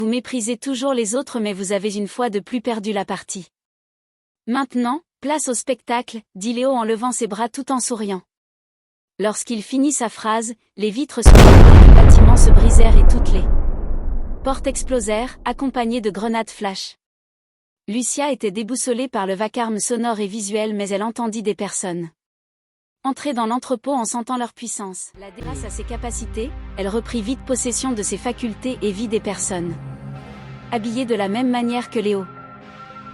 Vous méprisez toujours les autres mais vous avez une fois de plus perdu la partie. Maintenant, place au spectacle, dit Léo en levant ses bras tout en souriant. Lorsqu'il finit sa phrase, les vitres sur le du bâtiment se brisèrent et toutes les portes explosèrent, accompagnées de grenades flash. Lucia était déboussolée par le vacarme sonore et visuel mais elle entendit des personnes entrer dans l'entrepôt en sentant leur puissance. Grâce à ses capacités, elle reprit vite possession de ses facultés et vit des personnes habillées de la même manière que Léo.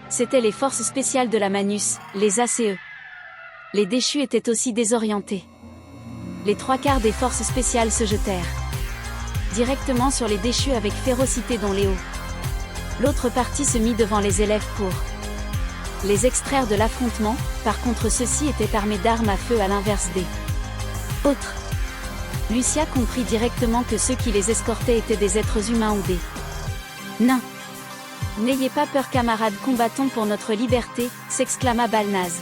C'étaient les forces spéciales de la Manus, les ACE. Les déchus étaient aussi désorientés. Les 3/4 des forces spéciales se jetèrent directement sur les déchus avec férocité dont Léo. L'autre partie se mit devant les élèves pour les extraire de l'affrontement, par contre ceux-ci étaient armés d'armes à feu à l'inverse des autres. Lucia comprit directement que ceux qui les escortaient étaient des êtres humains ou des nains. « N'ayez pas peur camarades, combattons pour notre liberté », s'exclama Balnaz.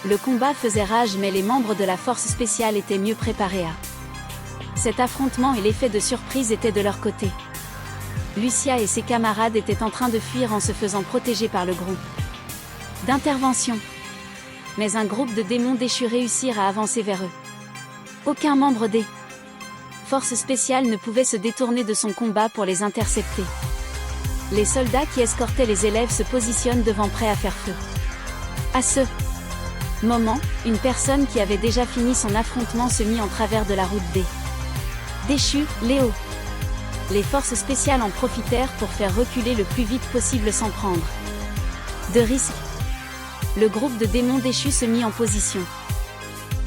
Le combat faisait rage mais les membres de la force spéciale étaient mieux préparés à cet affrontement et l'effet de surprise était de leur côté. Lucia et ses camarades étaient en train de fuir en se faisant protéger par le groupe d'intervention. Mais un groupe de démons déchus réussirent à avancer vers eux. Aucun membre des forces spéciales ne pouvait se détourner de son combat pour les intercepter. Les soldats qui escortaient les élèves se positionnent devant prêts à faire feu. À ce moment, une personne qui avait déjà fini son affrontement se mit en travers de la route des déchus, Léo. Les forces spéciales en profitèrent pour faire reculer le plus vite possible sans prendre de risques. Le groupe de démons déchus se mit en position.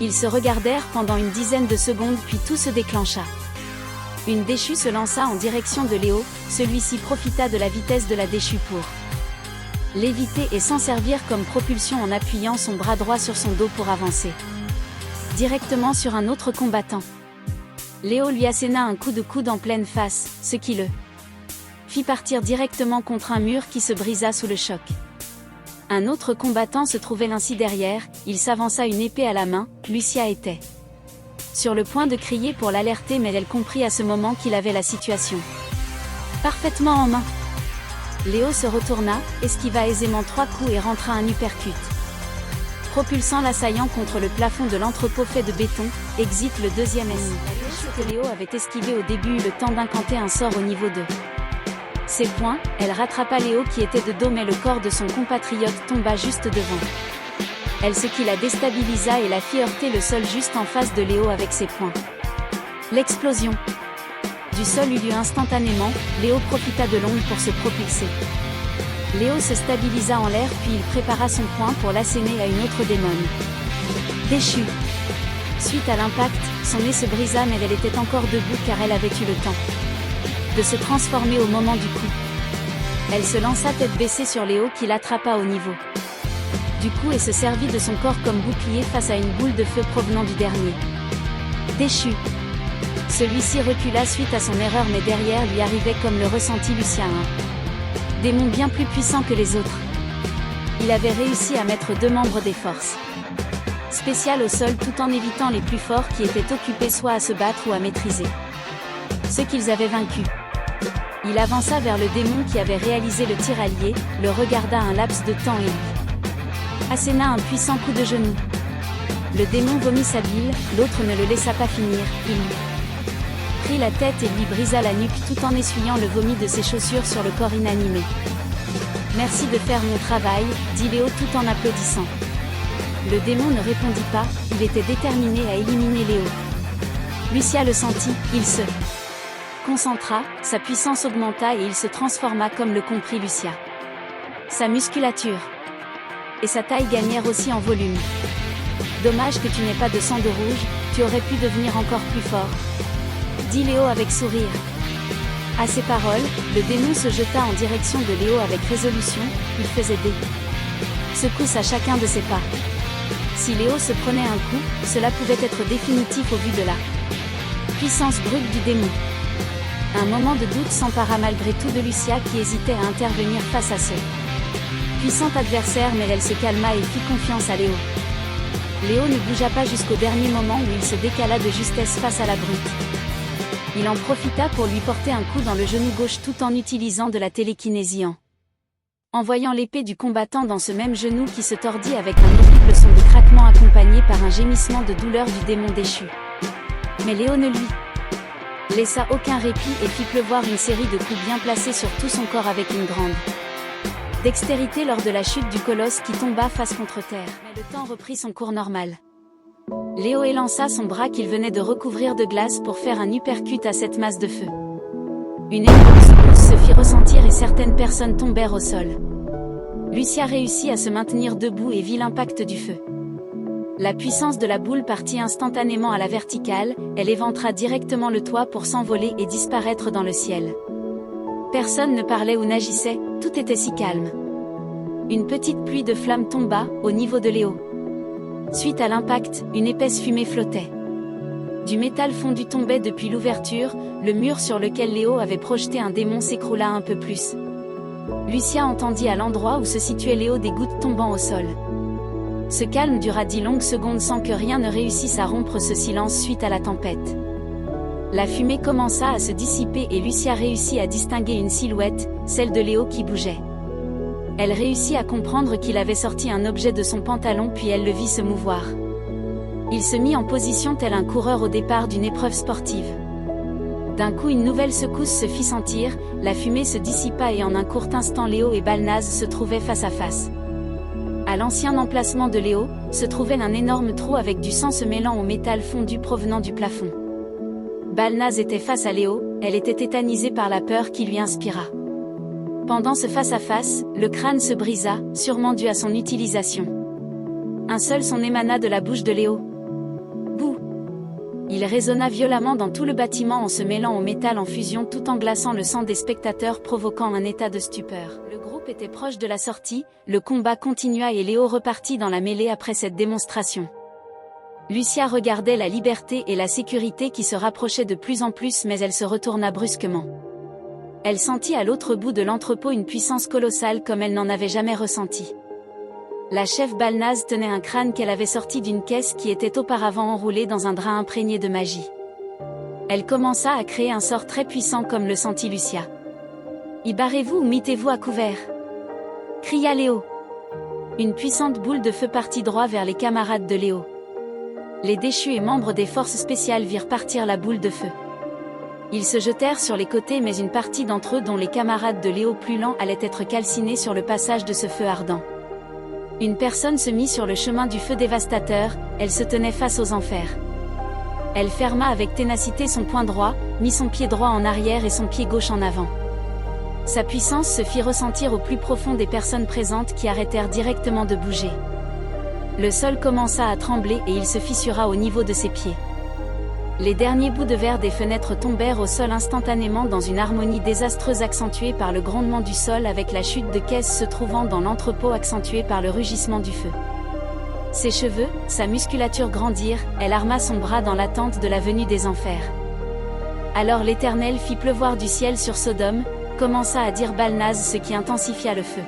Ils se regardèrent pendant une dizaine de secondes puis tout se déclencha. Une déchue se lança en direction de Léo, celui-ci profita de la vitesse de la déchue pour l'éviter et s'en servir comme propulsion en appuyant son bras droit sur son dos pour avancer directement sur un autre combattant. Léo lui asséna un coup de coude en pleine face, ce qui le fit partir directement contre un mur qui se brisa sous le choc. Un autre combattant se trouvait ainsi derrière, il s'avança une épée à la main, Lucia était sur le point de crier pour l'alerter mais elle comprit à ce moment qu'il avait la situation parfaitement en main. Léo se retourna, esquiva aisément 3 coups et rentra un uppercut, propulsant l'assaillant contre le plafond de l'entrepôt fait de béton. Exit le deuxième ennemi. La que Léo avait esquivé au début eut le temps d'incanter un sort au niveau de ses poings. Elle rattrapa Léo qui était de dos mais le corps de son compatriote tomba juste devant elle, ce qui la déstabilisa et la fit heurter le sol juste en face de Léo avec ses poings. L'explosion du sol eut lieu instantanément, Léo profita de l'onde pour se propulser. Léo se stabilisa en l'air puis il prépara son poing pour l'asséner à une autre démone déchue. Suite à l'impact, son nez se brisa mais elle était encore debout car elle avait eu le temps de se transformer au moment du coup. Elle se lança tête baissée sur Léo qui l'attrapa au niveau du cou et se servit de son corps comme bouclier face à une boule de feu provenant du dernier déchu. Celui-ci recula suite à son erreur mais derrière lui arrivait comme le ressentit Lucia un démon bien plus puissant que les autres. Il avait réussi à mettre 2 membres des forces spéciales au sol tout en évitant les plus forts qui étaient occupés soit à se battre ou à maîtriser ceux qu'ils avaient vaincus. Il avança vers le démon qui avait réalisé le tir allié, le regarda un laps de temps et lui asséna un puissant coup de genou. Le démon vomit sa bile, l'autre ne le laissa pas finir, il lui prit la tête et lui brisa la nuque tout en essuyant le vomi de ses chaussures sur le corps inanimé. « Merci de faire mon travail », dit Léo tout en applaudissant. Le démon ne répondit pas, il était déterminé à éliminer Léo. Lucia le sentit, il se concentra, sa puissance augmenta et il se transforma comme le comprit Lucia. Sa musculature et sa taille gagnèrent aussi en volume. Dommage que tu n'aies pas de sang de rouge, tu aurais pu devenir encore plus fort, dit Léo avec sourire. À ces paroles, le démon se jeta en direction de Léo avec résolution, il faisait des secousses à chacun de ses pas. Si Léo se prenait un coup, cela pouvait être définitif au vu de la puissance brute du démon. Un moment de doute s'empara malgré tout de Lucia qui hésitait à intervenir face à ce puissant adversaire mais elle se calma et fit confiance à Léo. Léo ne bougea pas jusqu'au dernier moment où il se décala de justesse face à la brute Il en profita pour lui porter un coup dans le genou gauche tout en utilisant de la télékinésie en voyant l'épée du combattant dans ce même genou qui se tordit avec un horrible son de craquement accompagné par un gémissement de douleur du démon déchu. Mais Léo ne lui laissa aucun répit et fit pleuvoir une série de coups bien placés sur tout son corps avec une grande dextérité lors de la chute du colosse qui tomba face contre terre. Mais le temps reprit son cours normal. Léo élança son bras qu'il venait de recouvrir de glace pour faire un uppercut à cette masse de feu. Une énorme secousse se fit ressentir et certaines personnes tombèrent au sol. Lucia réussit à se maintenir debout et vit l'impact du feu. La puissance de la boule partit instantanément à la verticale, elle éventra directement le toit pour s'envoler et disparaître dans le ciel. Personne ne parlait ou n'agissait, tout était si calme. Une petite pluie de flammes tomba, au niveau de Léo. Suite à l'impact, une épaisse fumée flottait. Du métal fondu tombait depuis l'ouverture, le mur sur lequel Léo avait projeté un démon s'écroula un peu plus. Lucia entendit à l'endroit où se situait Léo des gouttes tombant au sol. Ce calme dura 10 longues secondes sans que rien ne réussisse à rompre ce silence suite à la tempête. La fumée commença à se dissiper et Lucia réussit à distinguer une silhouette, celle de Léo qui bougeait. Elle réussit à comprendre qu'il avait sorti un objet de son pantalon puis elle le vit se mouvoir. Il se mit en position tel un coureur au départ d'une épreuve sportive. D'un coup une nouvelle secousse se fit sentir, la fumée se dissipa et en un court instant Léo et Balnaz se trouvaient face à face. À l'ancien emplacement de Léo, se trouvait un énorme trou avec du sang se mêlant au métal fondu provenant du plafond. Balnaz était face à Léo, elle était tétanisée par la peur qui lui inspira. Pendant ce face-à-face, le crâne se brisa, sûrement dû à son utilisation. Un seul son émana de la bouche de Léo. Bouh! Il résonna violemment dans tout le bâtiment en se mêlant au métal en fusion tout en glaçant le sang des spectateurs provoquant un état de stupeur. Le groupe était proche de la sortie, le combat continua et Léo repartit dans la mêlée après cette démonstration. Lucia regardait la liberté et la sécurité qui se rapprochaient de plus en plus mais elle se retourna brusquement. Elle sentit à l'autre bout de l'entrepôt une puissance colossale comme elle n'en avait jamais ressenti. La chef Balnaz tenait un crâne qu'elle avait sorti d'une caisse qui était auparavant enroulée dans un drap imprégné de magie. Elle commença à créer un sort très puissant comme le sentit Lucia. « Y barrez-vous ou mettez-vous à couvert » cria Léo. Une puissante boule de feu partit droit vers les camarades de Léo. Les déchus et membres des forces spéciales virent partir la boule de feu. Ils se jetèrent sur les côtés mais une partie d'entre eux dont les camarades de Léo plus lents allaient être calcinés sur le passage de ce feu ardent. Une personne se mit sur le chemin du feu dévastateur, elle se tenait face aux enfers. Elle ferma avec ténacité son poing droit, mit son pied droit en arrière et son pied gauche en avant. Sa puissance se fit ressentir au plus profond des personnes présentes qui arrêtèrent directement de bouger. Le sol commença à trembler et il se fissura au niveau de ses pieds. Les derniers bouts de verre des fenêtres tombèrent au sol instantanément dans une harmonie désastreuse accentuée par le grondement du sol avec la chute de caisses se trouvant dans l'entrepôt accentuée par le rugissement du feu. Ses cheveux, sa musculature grandirent, elle arma son bras dans l'attente de la venue des enfers. Alors l'Éternel fit pleuvoir du ciel sur Sodome, commença à dire Balnaz ce qui intensifia le feu.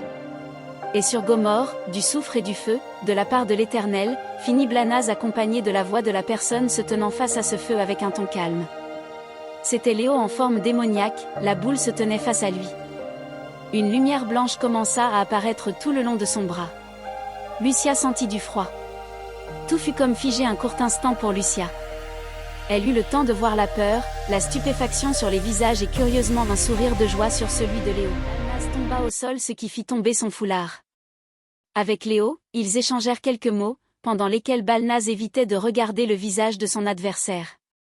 Et sur Gomorrhe, du soufre et du feu, de la part de l'Éternel, finit Balnaz accompagné de la voix de la personne se tenant face à ce feu avec un ton calme. C'était Léo en forme démoniaque, la boule se tenait face à lui. Une lumière blanche commença à apparaître tout le long de son bras. Lucia sentit du froid. Tout fut comme figé un court instant pour Lucia. Elle eut le temps de voir la peur, la stupéfaction sur les visages et curieusement un sourire de joie sur celui de Léo. Balnaz tomba au sol ce qui fit tomber son foulard. Avec Léo, ils échangèrent quelques mots, pendant lesquels Balnaz évitait de regarder le visage de son adversaire.